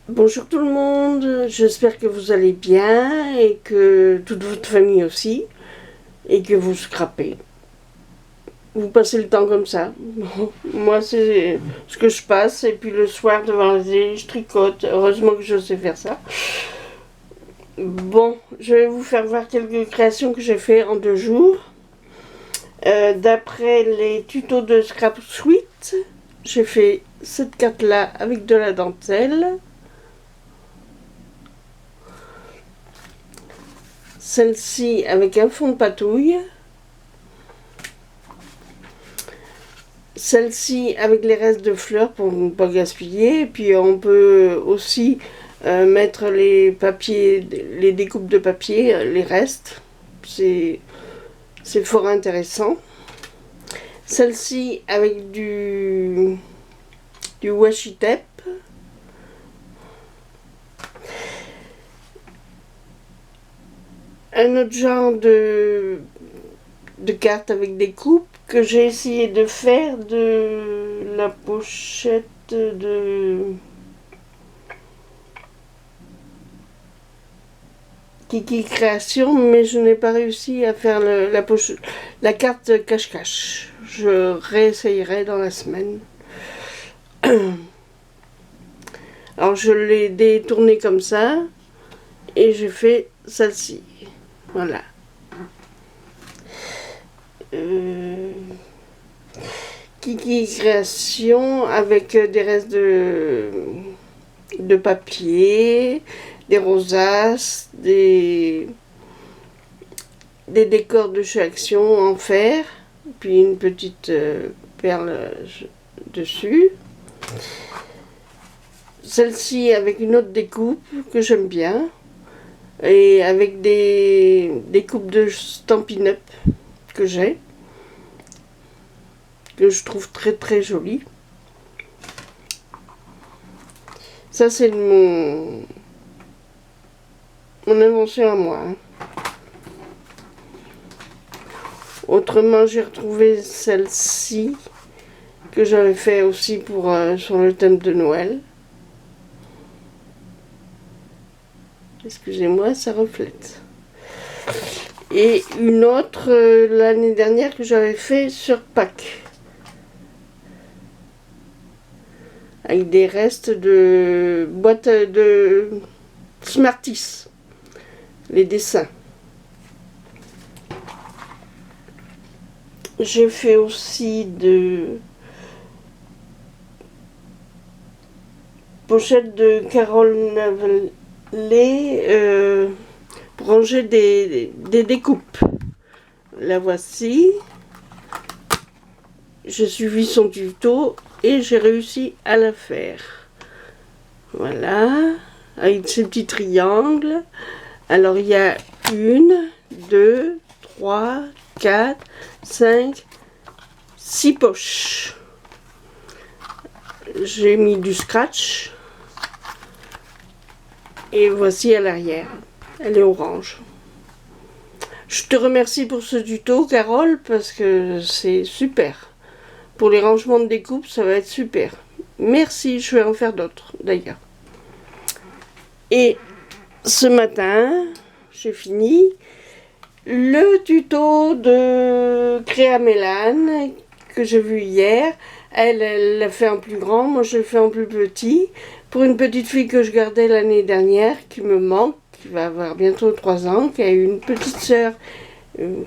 Bonjour tout le monde, j'espère que vous allez bien et que toute votre famille aussi et que vous scrapez. Vous passez le temps comme ça. Bon, moi c'est ce que je passe et puis le soir devant la télé je tricote. Heureusement que je sais faire ça. Bon, je vais vous faire voir quelques créations que j'ai fait en 2 jours. D'après les tutos de Scrap Suite, j'ai fait cette carte là avec de la dentelle. Celle-ci avec un fond de patouille. Celle-ci avec les restes de fleurs pour ne pas gaspiller. Et puis on peut aussi mettre les papiers, les découpes de papier, les restes. C'est fort intéressant. Celle-ci avec du washi tape. Un autre genre de cartes avec des coupes que j'ai essayé de faire de la pochette de Kiki Création, mais je n'ai pas réussi à faire la carte cache-cache. Je réessayerai dans la semaine. Alors je l'ai détournée comme ça et j'ai fait celle-ci. Voilà. Kiki Création avec des restes de papier, des rosaces, des décors de chez Action en fer, puis une petite perle dessus. Celle-ci avec une autre découpe que j'aime bien et avec des coupes de Stampin' Up que j'ai, que je trouve très très jolies. Ça c'est mon invention à moi. Autrement, j'ai retrouvé celle-ci que j'avais fait aussi pour sur le thème de Noël. Excusez-moi, ça reflète. Et une autre l'année dernière que j'avais fait sur Pâques. Avec des restes de boîtes de Smarties. Les dessins. J'ai fait aussi de pochettes de Carole Navelet pour ranger des découpes. La voici. J'ai suivi son tuto et j'ai réussi à la faire. Voilà, avec ces petits triangles. Alors il y a 1, 2, 3, 4, 5, 6 poches. J'ai mis du scratch. Et voici à l'arrière. Elle est orange. Je te remercie pour ce tuto, Carole, parce que c'est super. Pour les rangements de découpe, ça va être super. Merci, je vais en faire d'autres, d'ailleurs. Et ce matin, j'ai fini le tuto de Créa Mélane que j'ai vu hier. Elle l'a fait en plus grand, moi je l'ai fait en plus petit. Pour une petite fille que je gardais l'année dernière, qui me manque, qui va avoir bientôt 3 ans, qui a eu une petite sœur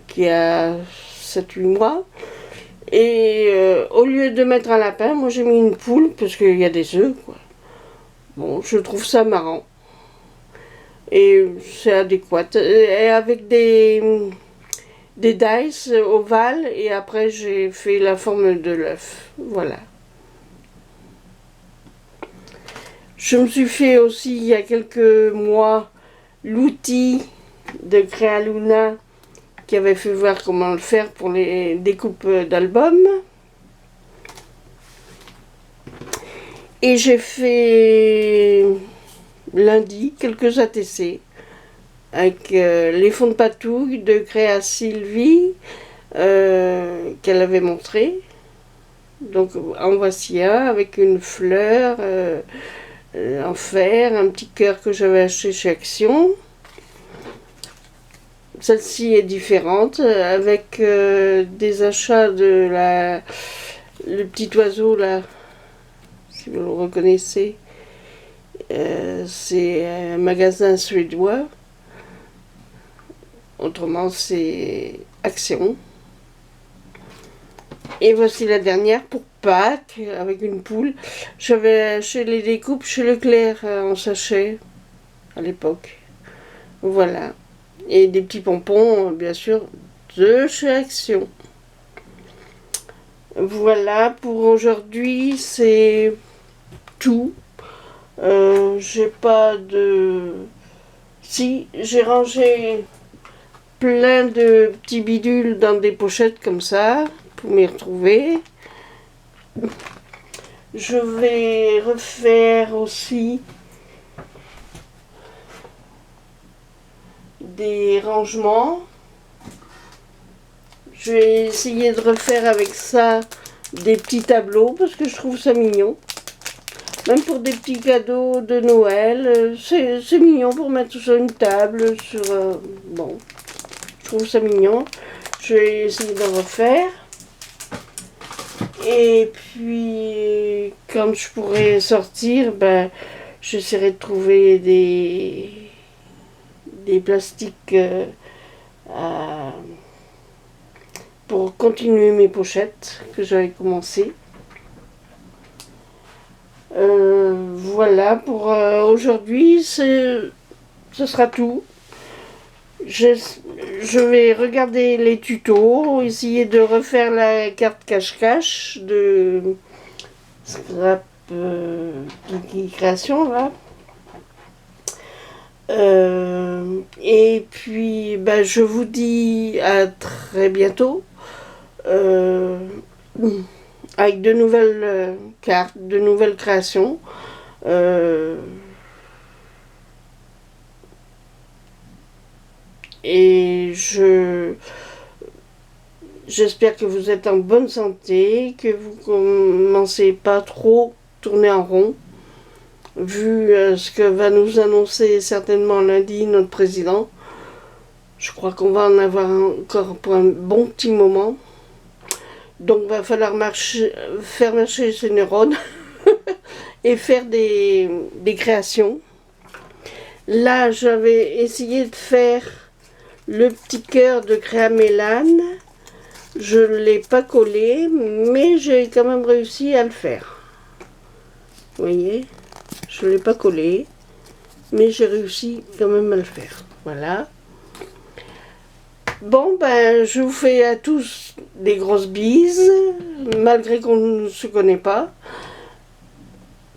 qui a 7-8 mois. Et au lieu de mettre un lapin, moi j'ai mis une poule, parce qu'il y a des œufs, quoi. Bon, je trouve ça marrant. Et c'est adéquat. Et avec des dice ovales, et après j'ai fait la forme de l'œuf. Voilà. Je me suis fait aussi, il y a quelques mois, l'outil de Crealuna qui avait fait voir comment le faire pour les découpes d'albums. Et j'ai fait lundi quelques ATC avec les fonds de patouille de Créa Sylvie qu'elle avait montré. Donc en voici un avec une fleur, en fer, un petit cœur que j'avais acheté chez Action. Celle-ci est différente, avec des achats de le petit oiseau là, si vous le reconnaissez. C'est un magasin suédois. Autrement, c'est Action. Et voici la dernière pour Pâques, avec une poule. J'avais acheté les découpes chez Leclerc en sachet, à l'époque. Voilà. Et des petits pompons, bien sûr, de chez Action. Voilà, pour aujourd'hui, c'est tout. J'ai pas de... Si, j'ai rangé plein de petits bidules dans des pochettes comme ça, pour m'y retrouver. Je vais refaire aussi des rangements. Je vais essayer de refaire avec ça des petits tableaux parce que je trouve ça mignon. Même pour des petits cadeaux de Noël, c'est mignon pour mettre sur une table, bon, je trouve ça mignon. Je vais essayer de refaire. Et puis, quand je pourrai sortir, ben, j'essaierai de trouver des plastiques pour continuer mes pochettes que j'avais commencé. Voilà, pour aujourd'hui, ce sera tout. Je vais regarder les tutos, essayer de refaire la carte cache-cache de Scrap Création là. Et puis ben, je vous dis à très bientôt avec de nouvelles cartes, de nouvelles créations. Et j'espère que vous êtes en bonne santé, que vous commencez pas trop tourner en rond, vu ce que va nous annoncer certainement lundi notre président. Je crois qu'on va en avoir encore pour un bon petit moment. Donc il va falloir faire marcher ses neurones et faire des créations. Là, j'avais essayé de faire le petit cœur de Créamélane. Je ne l'ai pas collé, mais j'ai quand même réussi à le faire. Vous voyez, je ne l'ai pas collé, mais j'ai réussi quand même à le faire. Voilà. Bon, ben, je vous fais à tous des grosses bises, malgré qu'on ne se connaît pas.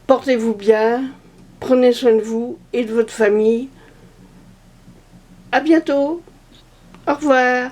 Portez-vous bien, prenez soin de vous et de votre famille. À bientôt. Au revoir.